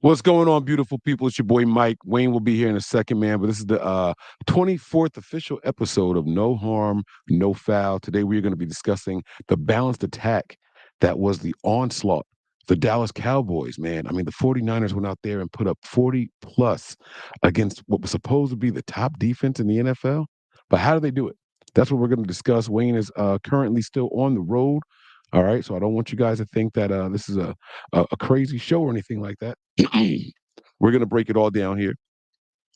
What's going on, beautiful people? It's your boy Mike. Wayne will be here in a second, man. But this is the 24th official episode of No Harm, No Foul. Today we are going to be discussing the balanced attack that was the onslaught. The Dallas Cowboys, man. I mean, the 49ers went out there and put up 40 plus against what was supposed to be the top defense in the NFL. But how do they do it? That's what we're going to discuss. Wayne is currently still on the road. All right. So I don't want you guys to think that this is a crazy show or anything like that. We're going to break it all down here.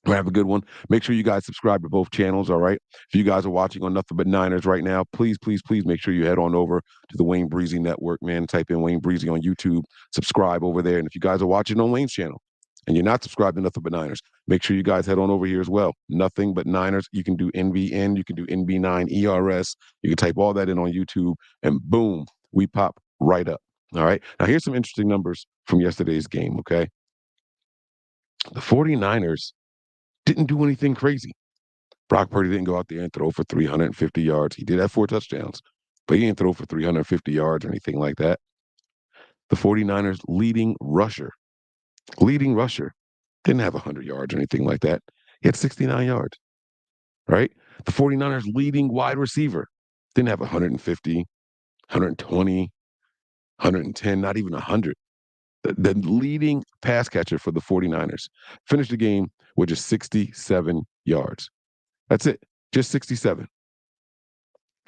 We have a good one. Make sure you guys subscribe to both channels. All right. If you guys are watching on Nothing But Niners right now, please, please, please make sure you head on over to the Wayne Breezy Network, man. Type in Wayne Breezy on YouTube, subscribe over there. And if you guys are watching on Wayne's channel and you're not subscribed to Nothing But Niners, make sure you guys head on over here as well. Nothing But Niners. You can do NVN, you can do NB9 ERS. You can type all that in on YouTube, and boom, we pop right up. All right. Now, here's some interesting numbers from yesterday's game, okay? The 49ers didn't do anything crazy. Brock Purdy didn't go out there and throw for 350 yards. He did have 4 touchdowns, but he didn't throw for 350 yards or anything like that. The 49ers leading rusher, didn't have 100 yards or anything like that. He had 69 yards, right? The 49ers leading wide receiver didn't have 150, 120, 110, not even 100. The leading pass catcher for the 49ers finished the game with just 67 yards. That's it. Just 67.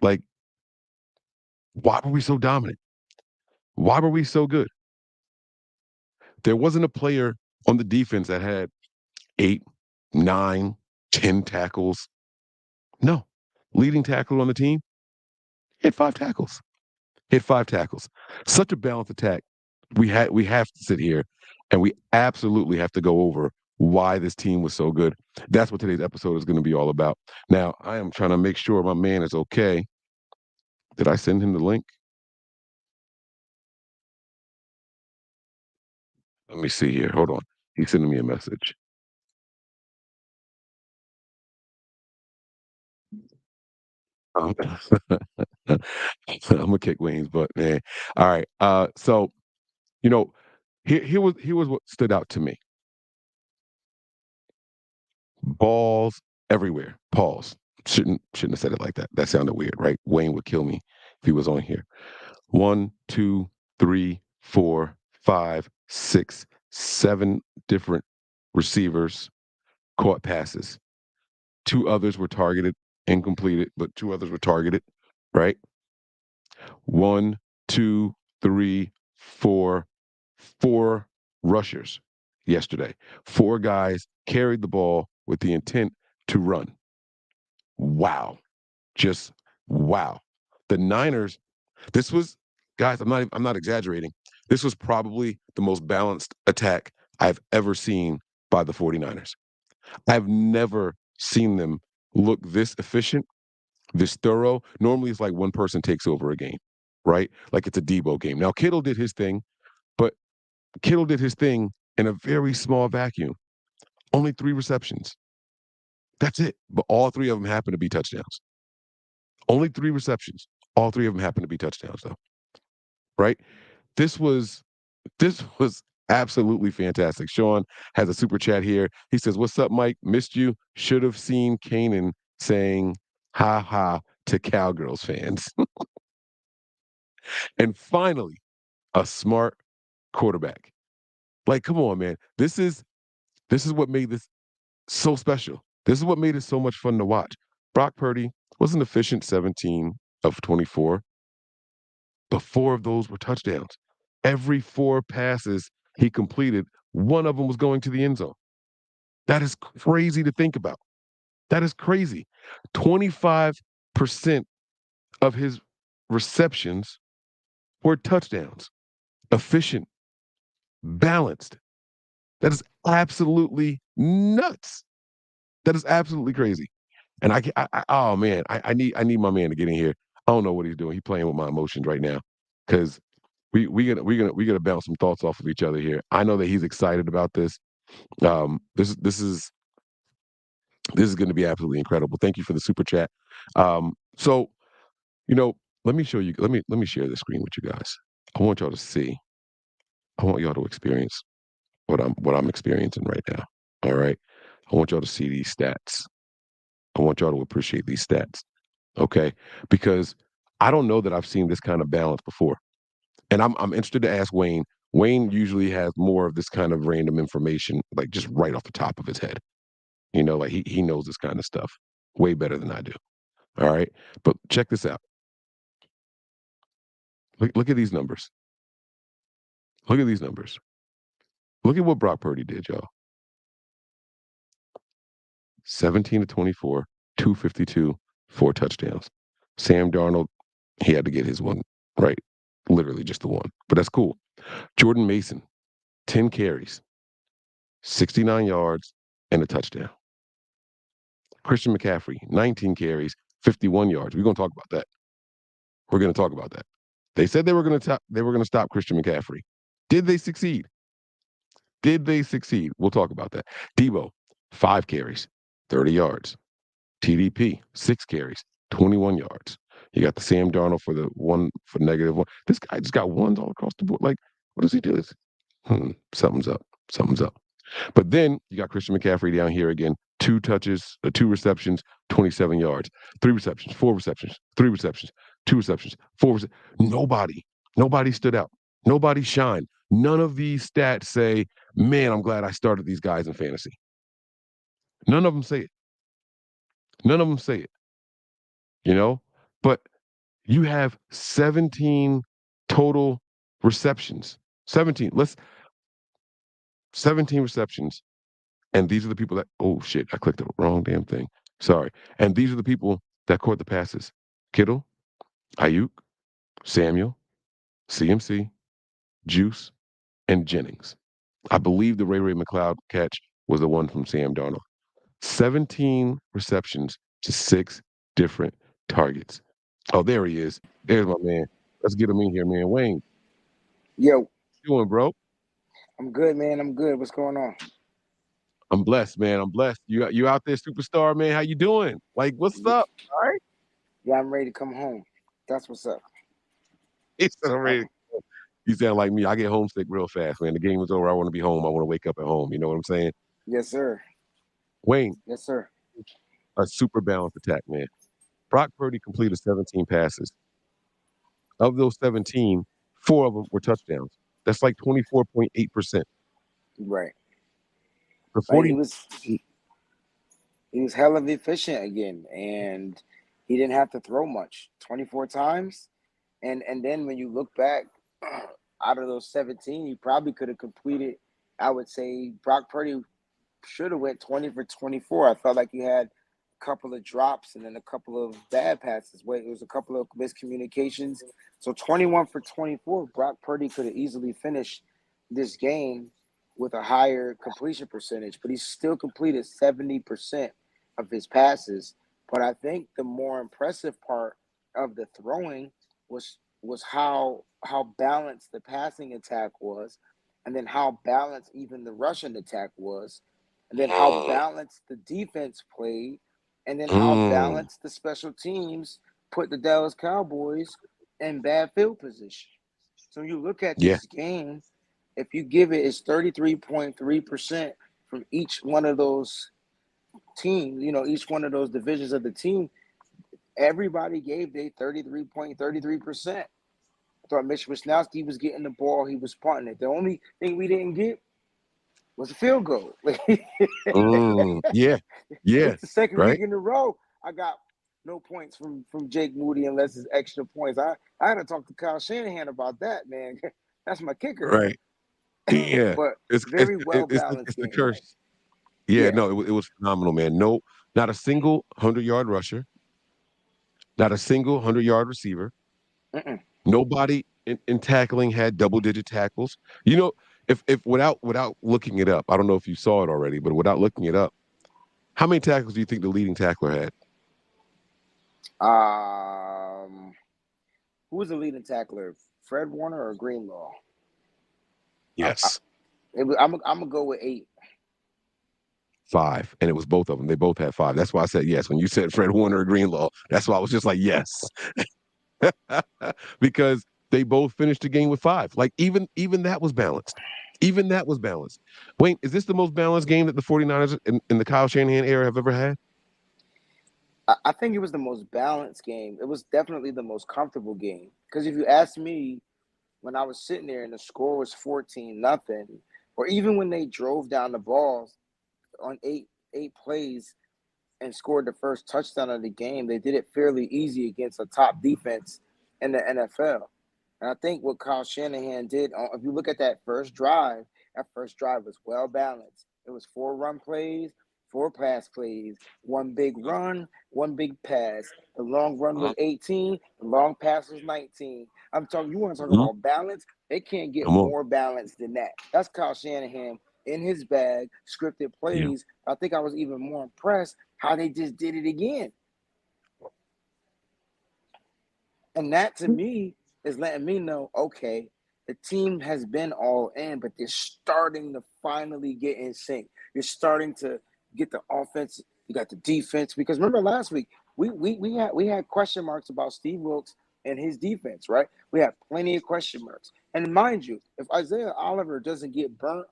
Like, why were we so dominant? Why were we so good? There wasn't a player on the defense that had 8, 9, 10 tackles. No. Leading tackler on the team hit 5 tackles. Hit 5 tackles. Such a balanced attack. We have to sit here and we absolutely have to go over why this team was so good. That's what today's episode is going to be all about. Now, I am trying to make sure my man is okay. Did I send him the link? Let me see here. Hold on. He's sending me a message. Um, I'm gonna kick Wayne's butt, man. All right. So you know, here was what stood out to me. Balls everywhere. Pause. Shouldn't have said it like that. That sounded weird, right? Wayne would kill me if he was on here. 1, 2, 3, 4, 5, 6, 7 different receivers caught passes. 2 others were targeted, incompleted, but 2 others were targeted, right? 1, 2, 3, 4, 4 rushers yesterday. 4 guys carried the ball with the intent to run. Wow. Just wow. The Niners, this was, guys, I'm not exaggerating. This was probably the most balanced attack I've ever seen by the 49ers. I've never seen them look this efficient, this thorough. Normally it's like one person takes over a game, right? Like it's a Debo game. Now Kittle did his thing, but Kittle did his thing in a very small vacuum. Only 3 receptions. That's it. But all 3 of them happen to be touchdowns. Only 3 receptions. All 3 of them happen to be touchdowns, though. Right? This was this was absolutely fantastic. Sean has a super chat here. He says, "What's up, Mike? Missed you. Should have seen Kanan saying ha ha to Cowgirls fans." And finally, a smart quarterback. Like, come on, man. This is what made this so special. This is what made it so much fun to watch. Brock Purdy was an efficient 17 of 24, but 4 of those were touchdowns. Every 4 passes he completed, one of them was going to the end zone. That is crazy to think about. That is crazy. 25% of his receptions were touchdowns. Efficient, balanced. That is absolutely nuts. That is absolutely crazy. And oh man, I need my man to get in here. I don't know what he's doing. He's playing with my emotions right now because we gonna bounce some thoughts off of each other here. I know that he's excited about this. This is going to be absolutely incredible. Thank you for the super chat. So you know, let me show you. Let me share the screen with you guys. I want y'all to see. I want y'all to experience what I'm experiencing right now. All right. I want y'all to see these stats. I want y'all to appreciate these stats. Okay. Because I don't know that I've seen this kind of balance before. And I'm interested to ask Wayne. Wayne usually has more of this kind of random information, like just right off the top of his head. Like he knows this kind of stuff way better than I do. All right. But check this out. Look at these numbers. Look at these numbers. Look at what Brock Purdy did, y'all. 17 to 24, 252, 4 touchdowns. Sam Darnold, he had to get his one right. Literally just the one. But that's cool. Jordan Mason, 10 carries, 69 yards, and a touchdown. Christian McCaffrey, 19 carries, 51 yards. We're going to talk about that. We're going to talk about that. They said they were going to stop Christian McCaffrey. Did they succeed? Did they succeed? We'll talk about that. Debo, 5 carries, 30 yards. TDP, 6 carries, 21 yards. You got the Sam Darnold for the one for -1. This guy just got ones all across the board. Like, what does he do? Something's up. Something's up. But then you got Christian McCaffrey down here again. 2 receptions, 27 yards. 3 receptions, 4 receptions, 3 receptions, 2 receptions, 4 receptions. Nobody stood out. Nobody shined. None of these stats say, man, I'm glad I started these guys in fantasy. None of them say it. None of them say it. But you have 17 total receptions. 17. 17 receptions. And these are the people that, oh shit, I clicked the wrong damn thing. Sorry. And these are the people that caught the passes. Kittle, Ayuk, Samuel, CMC, Juice, and Jennings. I believe the Ray McLeod catch was the one from Sam Darnold. 17 receptions to 6 different targets. Oh, there he is. There's my man. Let's get him in here, man. Wayne, Yo, how you doing, bro? I'm good, man. I'm good. What's going on? I'm blessed, man. I'm blessed. You out there, superstar, man. How you doing? Like, what's Y- up? All right. Yeah, I'm ready to come home. That's what's up. It's Uh, already. You sound like me. I get homesick real fast, man. The game is over. I want to be home. I want to wake up at home. You know what I'm saying? yes, sir. Wayne, Yes, sir. a super balanced attack, man. Brock Purdy completed 17 passes. Of those 17, 4 of them were touchdowns. That's like 24.8%. Right. The Like 40. he was hella efficient again, and he didn't have to throw much. 24 times, and then when you look back, out of those 17, he probably could have completed. I would say Brock Purdy should have went 20 for 24. I felt like he had a couple of drops and then a couple of bad passes. Wait, it was a couple of miscommunications. So 21 for 24, Brock Purdy could have easily finished this game with a higher completion percentage, but he still completed 70% of his passes. But I think the more impressive part of the throwing was how balanced the passing attack was, and then how balanced even the rushing attack was, and then how Mm, balanced the defense played, and then how mm, balanced the special teams put the Dallas Cowboys in bad field position. So you look at yeah. this game, if you give it, it's 33.3% from each one of those teams, each one of those divisions of the team. Everybody gave their 33.33%. I thought Mitch Wisnowski was getting the ball, he was punting it. The only thing we didn't get was a field goal. Yeah. Yeah. It's the second week Right. in a row I got no points from Jake Moody unless it's extra points. I had to talk to Kyle Shanahan about that, man. That's my kicker. Right. Yeah. But It's it's very it- well it's balanced the game. curse. Yeah. Yeah. No, it was phenomenal, man. No, not a single 100-yard rusher. Not a single 100-yard receiver. Mm-mm. Nobody in tackling had double-digit tackles. You know, if without looking it up, I don't know if you saw it already, but without looking it up, how many tackles do you think the leading tackler had? Um, who was the leading tackler? Fred Warner or Greenlaw? I, Yes. I'm gonna go with 8. 5, and it was both of them. They both had 5. That's why I said yes. When you said Fred Warner or Greenlaw, that's why I was just like, yes. Because they both finished the game with 5. Like even that was balanced. Even that was balanced. Wayne, is this the most balanced game that the 49ers in the Kyle Shanahan era have ever had? I think it was the most balanced game. It was definitely the most comfortable game. Because if you ask me, when I was sitting there and the score was 14-0, or even when they drove down the balls on eight plays and scored the first touchdown of the game, they did it fairly easy against a top defense in the NFL. And I think what Kyle Shanahan did, if you look at that first drive was well balanced. It was 4 run plays, 4 pass plays, one big run, one big pass. The long run was 18, the long pass was 19. I'm talking, you want to talk Mm-hmm. about balance? They can't get Come on. more balanced than that. That's Kyle Shanahan in his bag, scripted Yeah. plays. I think I was even more impressed how they just did it again. And that to me is letting me know, okay, the team has been all in, but they're starting to finally get in sync. You're starting to get the offense, you got the defense. Because remember last week, we had question marks about Steve Wilkes and his defense, right? We have plenty of question marks. And mind you, if Isaiah Oliver doesn't get burnt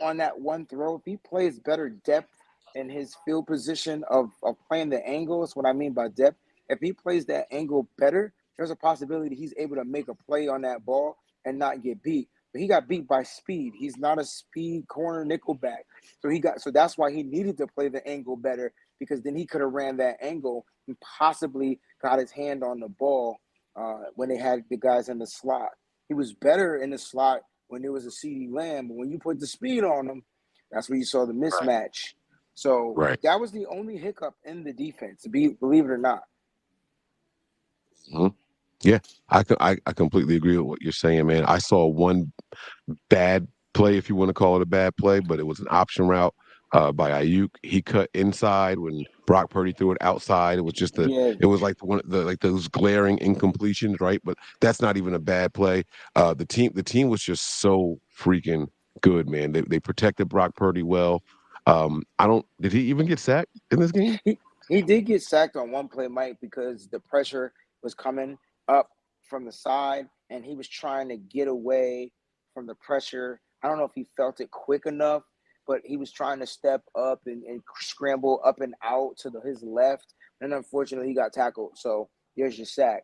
on that one throw, if he plays better depth in his field position of playing the angle, is what I mean by depth. If he plays that angle better, there's a possibility he's able to make a play on that ball and not get beat. But he got beat by speed. He's not a speed corner nickel back. So that's why he needed to play the angle better, because then he could have ran that angle and possibly got his hand on the ball when they had the guys in the slot. He was better in the slot when there was a CeeDee Lamb, but when you put the speed on him, that's where you saw the Right. mismatch. So Right. that was the only hiccup in the defense, believe it or not. Hmm. Yeah, I completely agree with what you're saying, man. I saw one bad play, if you want to call it a bad play, but it was an option route by Ayuk. He cut inside when Brock Purdy threw it outside. It was just Yeah, it was like the like those glaring incompletions, right? But that's not even a bad play. The team was just so freaking good, man. They protected Brock Purdy well. I don't. Did he even get sacked in this game? he did get sacked on one play, Mike, because the pressure was coming up from the side, and he was trying to get away from the pressure. I don't know if he felt it quick enough, but he was trying to step up and scramble up and out to his left, and unfortunately, he got tackled. So there's your sack.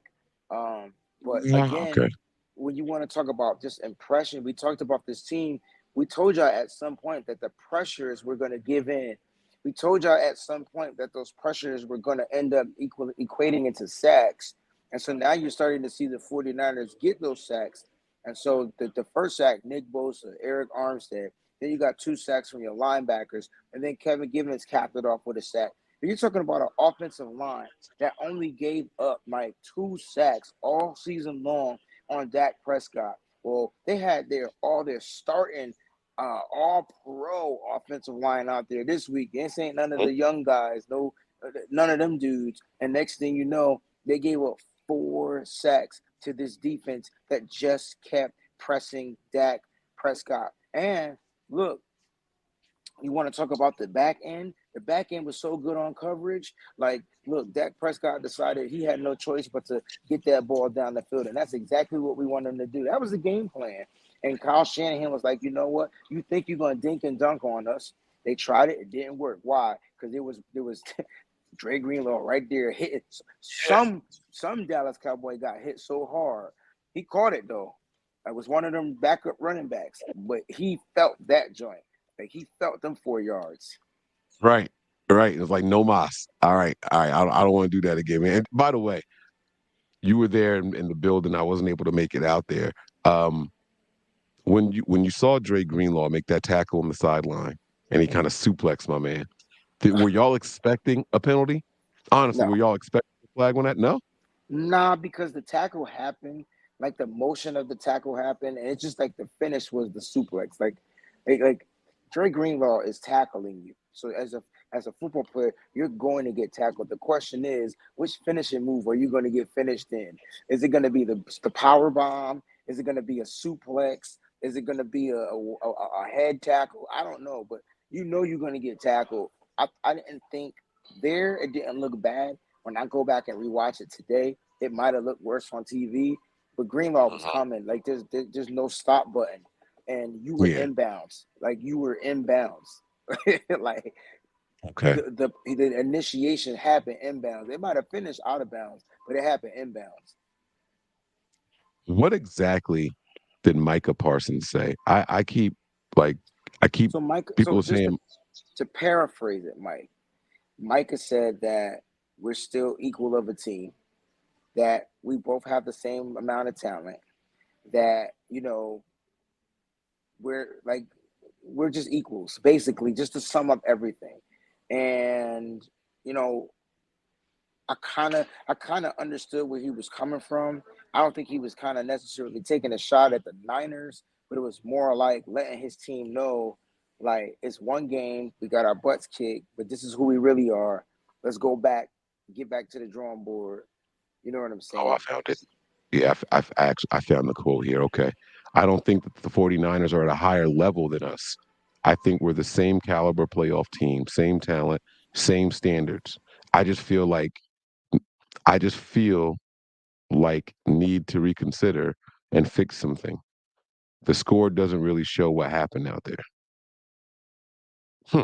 Um, but Yeah. again, Okay. when you want to talk about just impression, we talked about this team. We told y'all at some point that the pressures were going to give in. We told y'all at some point that those pressures were going to end up equating into sacks. And so now you're starting to see the 49ers get those sacks. And so the first sack, Nick Bosa, Eric Armstead. Then you got 2 sacks from your linebackers. And then Kevin Givens capped it off with a sack. But you're talking about an offensive line that only gave up like 2 sacks all season long on Dak Prescott. Well, they had their starting all pro offensive line out there this week. This ain't none of the young guys, none of them dudes. And next thing you know, they gave up 4 sacks to this defense that just kept pressing Dak Prescott. And look, you want to talk about the back end? The back end was so good on coverage. Like, look, Dak Prescott decided he had no choice but to get that ball down the field. And that's exactly what we want him to do. That was the game plan. And Kyle Shanahan was like, you know what? You think you're going to dink and dunk on us. They tried it. It didn't work. Why? Because there was Dre Greenlaw right there hitting. Some Dallas Cowboy got hit so hard. He caught it, though. It was one of them backup running backs. But he felt that joint. Like he felt them 4 yards. Right. Right. It was like no mas. All right. All right. I don't want to do that again, man. And by the way, you were there in the building. I wasn't able to make it out there. Um, when you saw Dre Greenlaw make that tackle on the sideline and he kind of suplexed my man, were y'all expecting a penalty? Honestly, No, were y'all expecting a flag on that? No. nah, because the tackle happened, like the motion of the tackle happened, and it's just like the finish was the suplex. Like Dre Greenlaw is tackling you. So as a football player, you're going to get tackled. The question is, which finishing move are you going to get finished in? Is it going to be the power bomb? Is it going to be a suplex? Is it going to be a head tackle? I don't know, but you know you're going to get tackled. I didn't think there it didn't look bad. When I go back and rewatch it today, it might have looked worse on TV, but Greenlaw was coming. Like there's no stop button. and you were Yeah. inbounds, like you were inbounds, like Okay. the initiation happened inbounds. It might have finished out of bounds, but it happened inbounds. What exactly did Micah Parsons say? Like I keep So Mike, so people just saying, to paraphrase it, Micah said that we're still equal of a team, that we both have the same amount of talent, that we're like we're just equals, basically, just to sum up everything. And you know, I kind of understood where he was coming from. I don't think he was kind of necessarily taking a shot at the Niners, but it was more like letting his team know, like, it's one game, we got our butts kicked, but this is who we really are. Let's go back, get back to the drawing board. You know what I'm "Oh, I saying? found it." Yeah, I found the quote here. Okay. I don't think that the 49ers are at a higher level than us. I think we're the same caliber playoff team, same talent, same standards. I just feel like I just feel like need to reconsider and fix something. The score doesn't really show what happened out there. Hmm,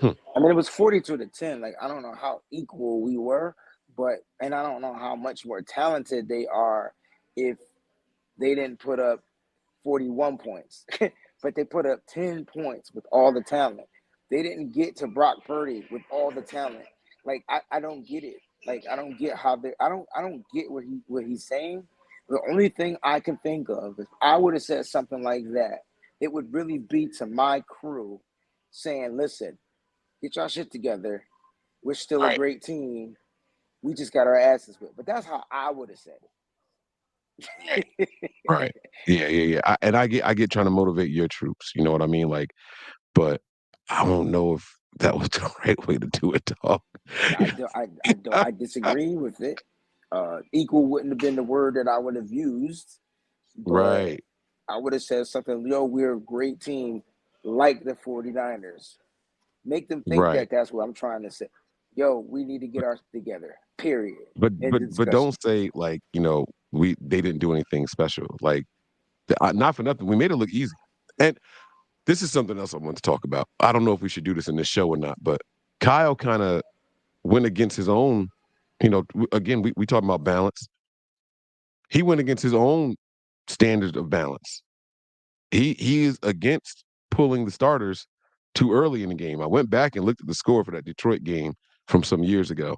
hmm. I mean, it was 42-10. Like, I don't know how equal we were, and I don't know how much more talented they are if they didn't put up 41 points, but they put up 10 points with all the talent. They didn't get to Brock Purdy with all the talent. Like, I don't get it. Like, I don't get how they I don't get what he's saying. The only thing I can think of, if I would have said something like that, it would really be to my crew saying, listen, get your shit together. We're still a Right, great team. We just got our asses whipped. But that's how I would have said right, right. it. Yeah, yeah, yeah. And I get trying to motivate your troops. You know what I mean? Like, but I don't know if that was the right way to do it, dog. I don't. I don't. I disagree with it. Equal wouldn't have been the word that I would have used, but Right, I would have said something. Yo, we're a great team, like the 49ers. Make them think right. that that's what I'm trying to say. Yo, we need to get our together. Period. But End but the but discussion. don't say like, they didn't do anything special. Like, not for nothing, we made it look easy. And this is something else I want to talk about. I don't know if we should do this in this show or not, but Kyle kind of went against his own, again, we talking about balance. He went against his own standards of balance. He is against pulling the starters too early in the game. I went back and looked at the score for that Detroit game from some years ago,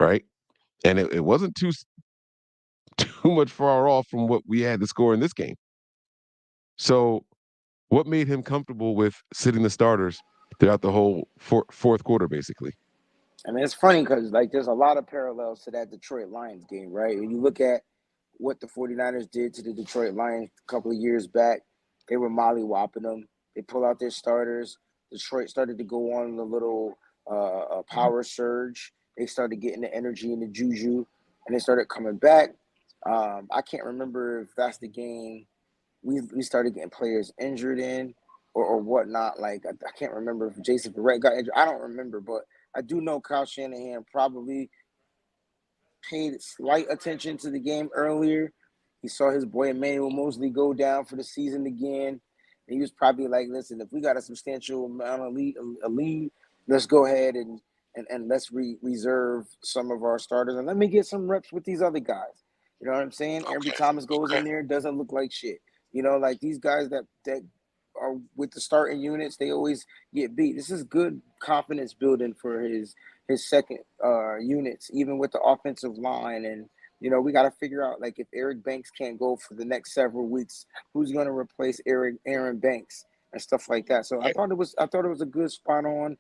right? And it wasn't too much far off from what we had to score in this game. So, what made him comfortable with sitting the starters throughout the whole fourth quarter, basically? I mean, it's funny because, like, there's a lot of parallels to that Detroit Lions game, right? When you look at what the 49ers did to the Detroit Lions a couple of years back, they were mollywopping them. They pull out their starters. Detroit started to go on a little power surge. They started getting the energy and the juju, and they started coming back. I can't remember if that's the game we started getting players injured in or whatnot. Like, I can't remember if Jason Verrett got injured. I don't remember, but I do know Kyle Shanahan probably paid slight attention to the game earlier. He saw his boy Emmanuel Mosley go down for the season again. And he was probably like, listen, if we got a substantial amount of lead, let's go ahead and let's reserve some of our starters and let me get some reps with these other guys. You know what I'm saying? Every Okay, Thomas goes okay. in there, doesn't look like shit. Like these guys that are with the starting units, they always get beat. This is good confidence building for his second units, even with the offensive line. And we got to figure out, like, if Eric Banks can't go for the next several weeks, who's going to replace Aaron Banks and stuff like that. So Right. I thought it was a good spot on.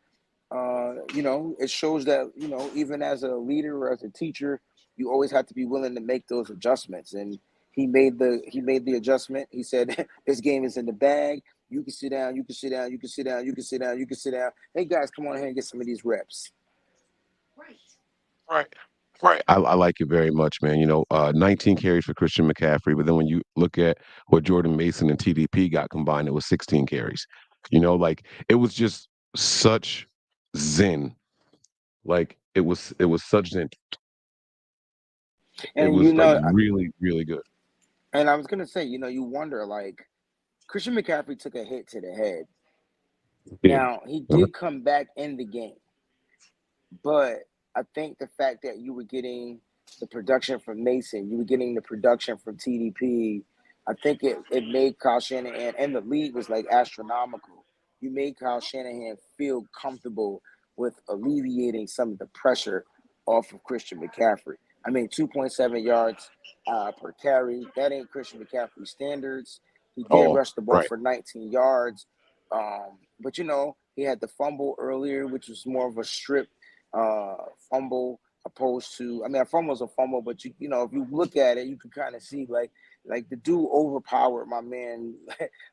It shows that even as a leader or as a teacher, you always have to be willing to make those adjustments. And he made the adjustment. He said, "This game is in the bag. You can sit down. You can sit down. You can sit down. You can sit down. You can sit down. Hey guys, come on ahead and get some of these reps." Right. Right. I like it very much, man. 19 carries for Christian McCaffrey, but then when you look at what Jordan Mason and TDP got combined, it was 16 carries. Like it was just such zen. Like it was such zen. It And was like really, really good. And I was gonna say, you wonder like Christian McCaffrey took a hit to the head. Did. Now he did come back in the game, but I think the fact that you were getting the production from Mason, you were getting the production from TDP, I think it made Kyle Shanahan and the league was like astronomical. You made Kyle Shanahan feel comfortable with alleviating some of the pressure off of Christian McCaffrey. I mean, 2.7 yards per carry. That ain't Christian McCaffrey standards. He did Oh, rush the ball right. for 19 yards. But he had the fumble earlier, which was more of a strip uh, fumble opposed to. I mean, a fumble is a fumble, but if you look at it, you can kind of see like the dude overpowered my man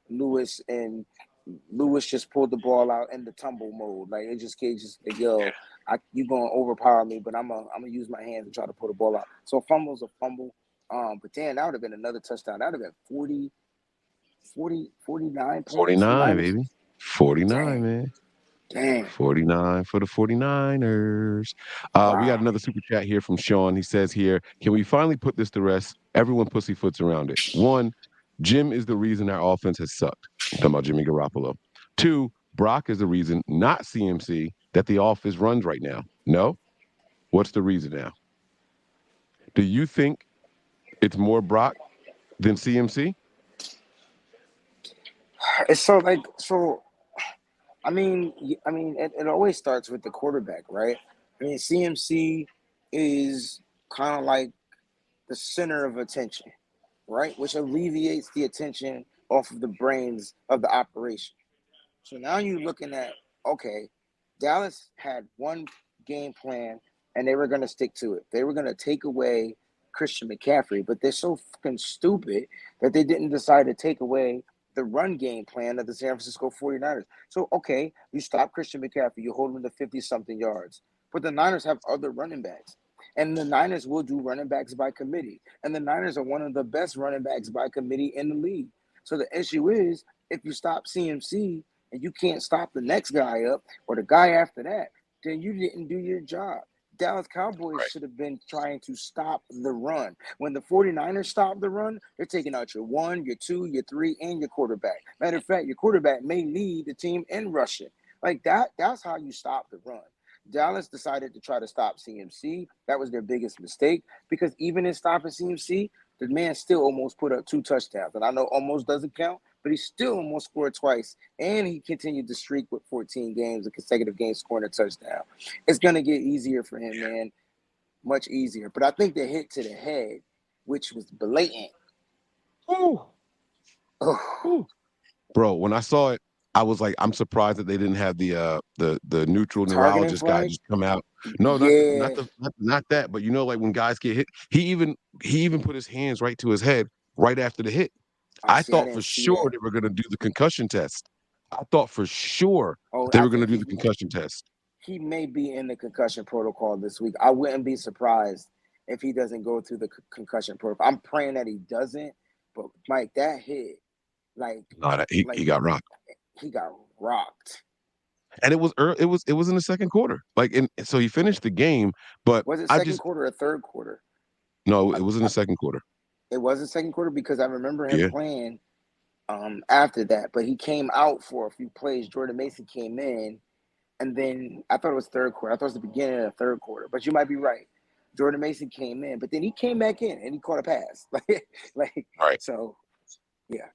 Lewis, and Lewis just pulled the ball out in the tumble mode. Like it just like, yo, you gonna overpower me, but I'm gonna use my hands and try to pull the ball out. So a fumble's a fumble. But then that would have been another touchdown. That would have been 49 points. The 49, Niners. baby. 49, Dang, man. dang, 49 for the 49ers. We got wow. another super chat here from Sean. He says here, can we finally put this to rest? Everyone pussyfoots around it. One, Jim is the reason our offense has sucked. I'm talking about Jimmy Garoppolo. Two, Brock is the reason, not CMC, that the offense runs right now. No? What's the reason now? Do you think it's more Brock than CMC? It's so. It always starts with the quarterback, right? I mean, CMC is kind of like the center of attention, right? Which alleviates the attention off of the brains of the operation. So now you're looking at, okay, Dallas had one game plan and they were going to stick to it. They were going to take away Christian McCaffrey, but they're so fucking stupid that they didn't decide to take away the run game plan of the San Francisco 49ers. So, okay, you stop Christian McCaffrey, you hold him to 50 something yards, but the Niners have other running backs. And the Niners will do running backs by committee. And the Niners are one of the best running backs by committee in the league. So the issue is if you stop CMC, and you can't stop the next guy up or the guy after that, then you didn't do your job. Dallas Cowboys Right. should have been trying to stop the run. When the 49ers stop the run, they're taking out your one, your two, your three, and your quarterback. Matter of fact, your quarterback may lead the team in rushing. Like that's how you stop the run. Dallas decided to try to stop CMC. That was their biggest mistake because even in stopping CMC, the man still almost put up 2 touchdowns. And I know almost doesn't count, but he still almost scored twice. And he continued to streak with 14 games, a consecutive game scoring a touchdown. It's going to get easier for him, man. Much easier. But I think the hit to the head, which was blatant. Ooh, Oh, ooh. Bro, when I saw it, I was like, I'm surprised that they didn't have the neutral targeting neurologist guy flag? just come out. No, Yeah. not that, but like when guys get hit, he even put his hands right to his head right after the hit. I I see. I thought for didn't see sure that. they were gonna do the concussion test. I thought for sure Oh, they I were gonna think do the concussion test. he may be in the concussion protocol this week. I wouldn't be surprised if he doesn't go through the concussion protocol. I'm praying that he doesn't. But Mike, that hit, like, No, he like got rocked. he got rocked. And it was in the second quarter. Like and so he finished the game, but Was it I second just quarter or third quarter? no, I, it was in I, the second quarter. it was the second quarter because I remember him Yeah. playing after that, but he came out for a few plays. Jordan Mason came in, and then I thought it was third quarter. I thought it was the beginning of the third quarter, but you might be right. Jordan Mason came in, but then he came back in and he caught a pass. like All right. so, yeah.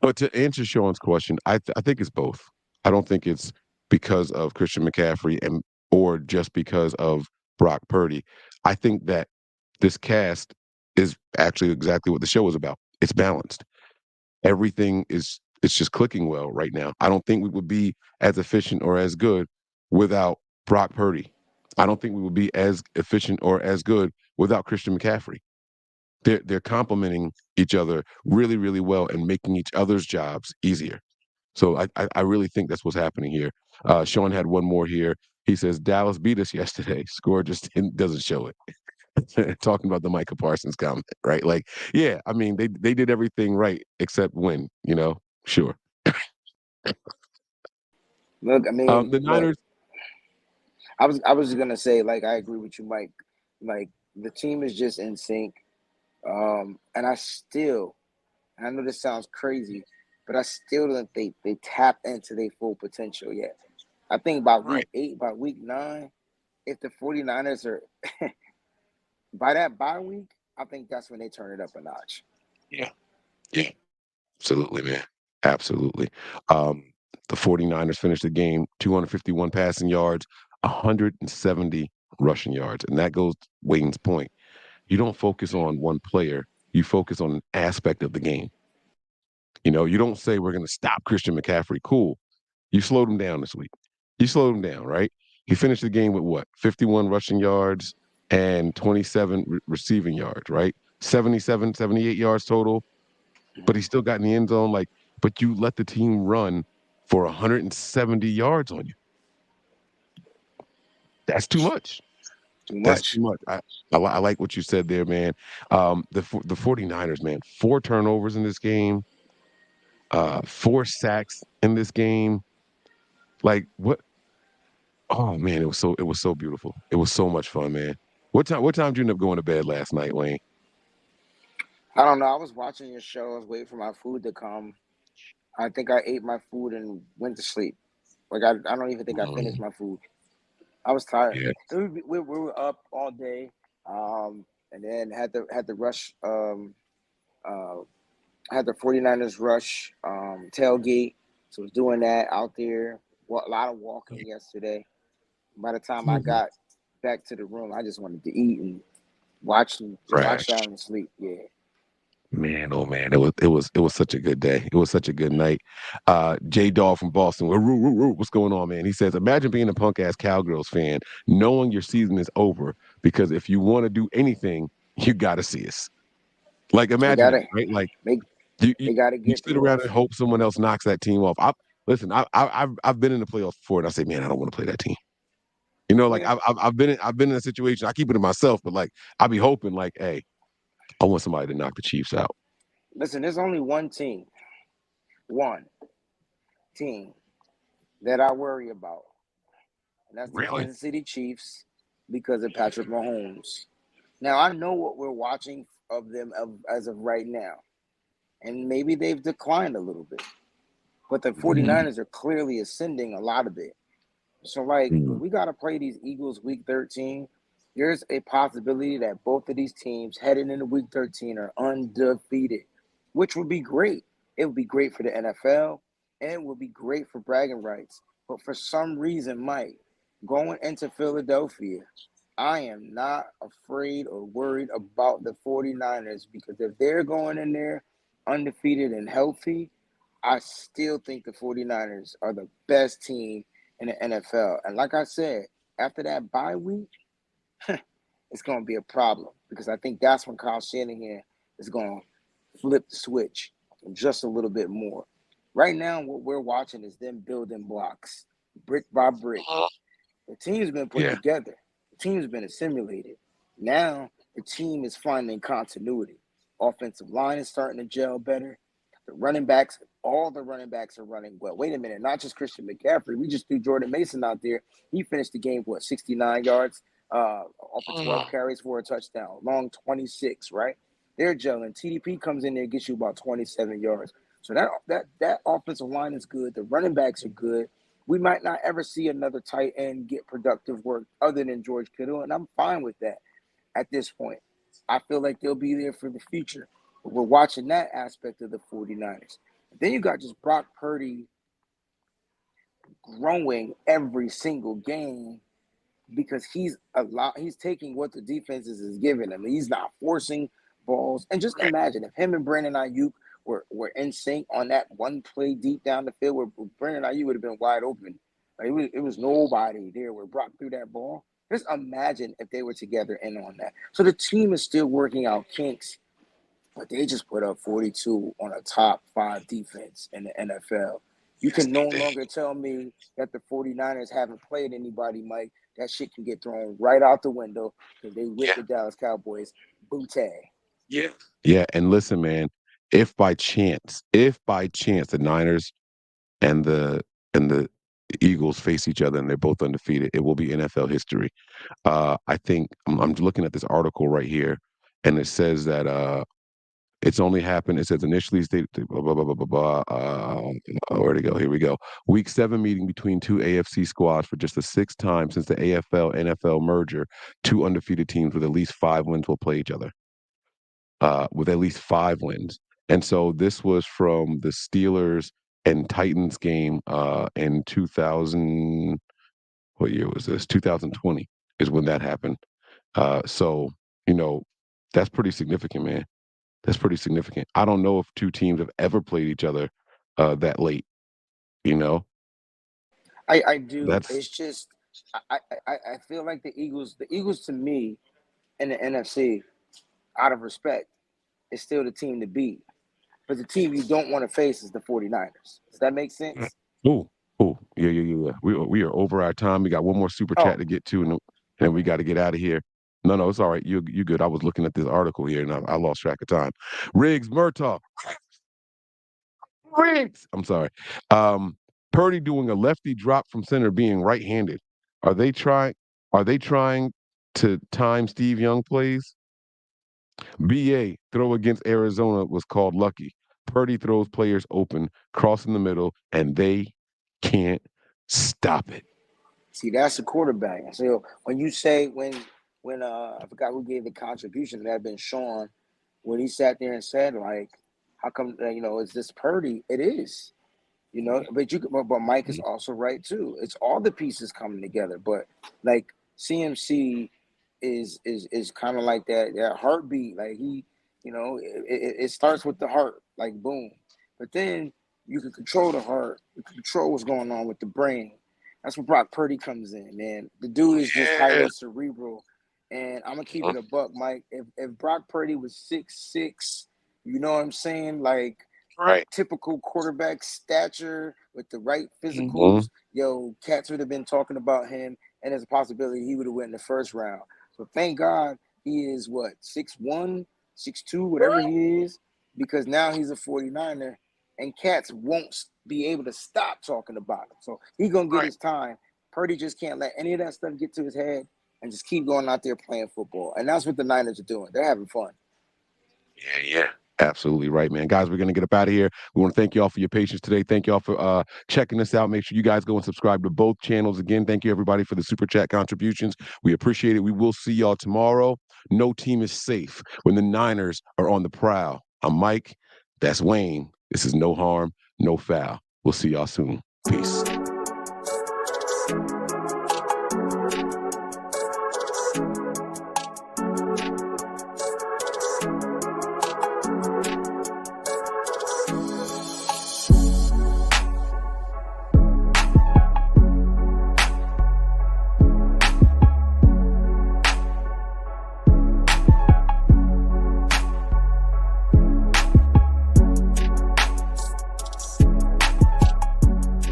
But to answer Sean's question, I think it's both. I don't think it's because of Christian McCaffrey and or just because of Brock Purdy. I think that this cast is actually exactly what the show is about. It's balanced. Everything is it's just clicking well right now. I don't think we would be as efficient or as good without Brock Purdy. I don't think we would be as efficient or as good without Christian McCaffrey. They're complementing each other really, really well and making each other's jobs easier. So I really think that's what's happening here. Sean had one more here. He says Dallas beat us yesterday. Score just doesn't show it. Talking about the Micah Parsons comment, right? Like, yeah, I mean they did everything right except win. Sure. Look, I mean, The look, Niners. I was just gonna say, like, I agree with you, Mike. Like, the team is just in sync. And I know this sounds crazy, but I still don't think they tapped into their full potential yet. I think by Right. week 8, by week 9, if the 49ers are by that bye week, I think that's when they turn it up a notch. Yeah. Yeah. Absolutely, man. Absolutely. Um, the 49ers finished the game 251 passing yards, 170 rushing yards. And that goes Wayne's point. You don't focus on one player, you focus on an aspect of the game. You don't say we're going to stop Christian McCaffrey. Cool. You slowed him down this week. You slowed him down, right? He finished the game with what? 51 rushing yards and 27 receiving yards, right? 77, 78 yards total, but he still got in the end zone. Like, but you let the team run for 170 yards on you. That's too much. Too That's too much. much. I like what you said there, man. The 49ers, man, 4 turnovers in this game, 4 sacks in this game. Like what? Oh man, it was so beautiful. It was so much fun, man. What time did you end up going to bed last night, Wayne? I don't know. I was watching your show. I was waiting for my food to come. I think I ate my food and went to sleep. Like I don't even think I finished Mm, my food. I was tired. yeah. We were up all day, and then had to rush. Uh, had the 49ers rush tailgate, so I was doing that out there. A lot of walking yesterday. By the time I Mhm. got back to the room, I just wanted to eat and watch Trash. down and sleep. Yeah, Man, oh man, it was such a good day. It was such a good night. Jay Daw from Boston, what's going on, man? He says, imagine being a punk ass Cowgirls fan, knowing your season is over because if you want to do anything, you got to see us. Like, they imagine that, gotta right? Like, they you, you they gotta you get sit through around and us. hope someone else knocks that team off. Listen. I've been in the playoffs before, and I say, man, I don't want to play that team. Like Yeah, I've been in a situation. I keep it to myself, but like I be hoping, like, hey, I want somebody to knock the Chiefs out. listen, there's only one team that I worry about, and that's the Really? Kansas City Chiefs because of Patrick Mahomes. Now I know what we're watching of them as of right now, and maybe they've declined a little bit, but the Mhm. 49ers are clearly ascending a lot of it. So, like, when Mhm. we got to play these Eagles week 13, there's a possibility that both of these teams heading into week 13 are undefeated, which would be great. It would be great for the NFL and it would be great for bragging rights. But for some reason, Mike, going into Philadelphia, I am not afraid or worried about the 49ers because if they're going in there undefeated and healthy, I still think the 49ers are the best team in the NFL. And like I said, after that bye week, it's going to be a problem because I think that's when Kyle Shanahan is going to flip the switch just a little bit more. Right now, what we're watching is them building blocks, brick by brick. The team's been put Yeah. together. The team's been assimilated. Now the team is finding continuity. Offensive line is starting to gel better. The running backs, all the running backs are running well. Wait a minute, not just Christian McCaffrey. We just threw Jordan Mason out there. He finished the game what 69 yards, off of 12 carries for a touchdown, long 26. Right, they're gelling. TDP comes in there, gets you about 27 yards. So that offensive line is good. The running backs are good. We might not ever see another tight end get productive work other than George Kittle, and I'm fine with that at this point. I feel like they'll be there for the future. But we're watching that aspect of the 49ers. Then you got just Brock Purdy growing every single game because he's taking what the defenses is giving him. He's not forcing balls. And just Right. imagine if him and Brandon Ayuk were in sync on that one play deep down the field where Brandon Ayuk would have been wide open. Like it was nobody there where Brock threw that ball. Just imagine if they were together and on that. So the team is still working out kinks, but they just put up 42 on a top five defense in the NFL. You Yes, can they no did. longer tell me that the 49ers haven't played anybody, Mike. That shit can get thrown right out the window because they whipped Yeah. the Dallas Cowboys. Bootay. Yeah. Yeah. And listen, man, if by chance the Niners and the Eagles face each other and they're both undefeated, it will be NFL history. I think I'm looking at this article right here. and it says that it's only happened. It says initially stated blah blah blah blah blah blah. Where to go? Here we go. Week 7 meeting between two AFC squads for just the sixth time since the AFL NFL merger. Two undefeated teams with at least 5 wins will play each other. With at least 5 wins, and so this was from the Steelers and Titans game in 2000. What year was this? 2020 is when that happened. So you know that's pretty significant, man. That's pretty significant. I don't know if two teams have ever played each other that late. You know, I do. that's It's just I feel like the Eagles to me in the NFC, out of respect, is still the team to beat. But the team you don't want to face is the 49ers. Does that make sense? oh oh yeah yeah yeah. Yeah. We are over our time. We got one more super chat Oh, to get to, and we got to get out of here. No, no, it's all right. You good. I was looking at this article here, and I lost track of time. Riggs Murtaugh. Riggs. I'm sorry. Um, Purdy doing a lefty drop from center, being right-handed. Are they trying? Are they trying to time Steve Young plays? BA throw against Arizona was called lucky. Purdy throws players open, crossing the middle, and they can't stop it. see, that's a quarterback. So when you say when I forgot who gave the contribution that had been Sean, when he sat there and said like, how come is this Purdy? It is. But Mike is Mhm. also right too. It's all the pieces coming together. But like CMC is kind of like that heartbeat. Like it starts with the heart, like boom. But then you can control the heart. You can control what's going on with the brain. That's where Brock Purdy comes in, man. The dude is just Yeah. highly cerebral. And I'm gonna keep it a buck, Mike. If Brock Purdy was 6'6", you know what I'm saying? Like Right. typical quarterback stature with the right Mhm. physicals, cats would have been talking about him, and there's a possibility he would have went in the first round. So thank God he is what 6'1", 6'2", whatever he is, because now he's a 49er, and cats won't be able to stop talking about him. So he's gonna get Right. his time. Purdy just can't let any of that stuff get to his head and just keep going out there playing football. And that's what the Niners are doing. They're having fun. Yeah, yeah. Absolutely right, man. Guys, we're going to get up out of here. We want to thank you all for your patience today. Thank you all for checking us out. Make sure you guys go and subscribe to both channels. Again, thank you, everybody, for the super chat contributions. We appreciate it. We will see y'all tomorrow. No team is safe when the Niners are on the prowl. I'm Mike. That's Wayne. This is No Harm, No Foul. We'll see y'all soon. Peace.